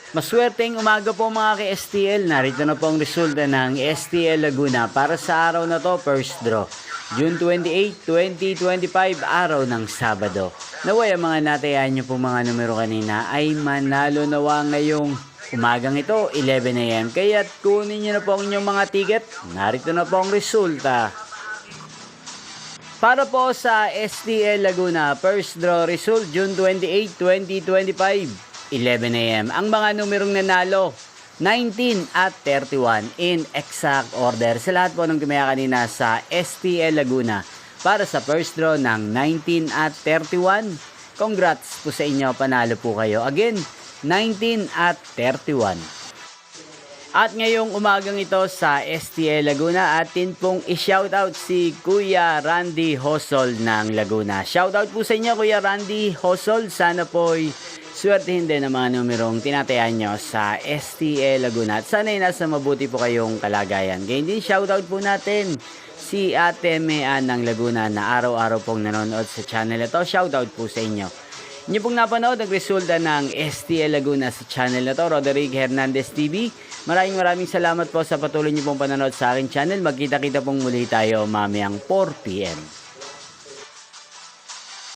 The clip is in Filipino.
Maswerteng umaga po mga ka-STL. Narito na po ang resulta ng STL Laguna para sa araw na to, first draw. June 28, 2025, araw ng Sabado. Naway ang mga natayan nyo po mga numero kanina ay manalo nawa ngayong umagang ito, 11 AM. Kaya kunin nyo na po ang inyong mga ticket. Narito na po ang resulta. Para po sa STL Laguna, first draw result, June 28, 2025. 11 AM. Ang mga numerong nanalo, 19 at 31 in exact order. Sa lahat po ng tumaya kanina sa STL Laguna para sa first draw ng 19 at 31. Congrats po sa inyo, panalo po kayo. Again, 19 at 31. At ngayong umagang ito sa STL Laguna, atin pong i-shoutout si Kuya Randy Hosol ng Laguna. Shoutout po sa inyo Kuya Randy Hosol. Sana po'y swertihin din ang mga numerong tinatayan nyo sa STL Laguna. At sana'y nasa mabuti po kayong kalagayan. Ganyan din shoutout po natin si Ate Mean ng Laguna na araw-araw pong nanonood sa channel ito. Shoutout po sa inyo. Inyo pong napanood ang resulta ng STL Laguna sa channel na to, Roderick Hernandez TV. Maraming salamat po sa patuloy niyo pong panonood sa aking channel. Magkita-kita pong muli tayo mamayang 4 PM.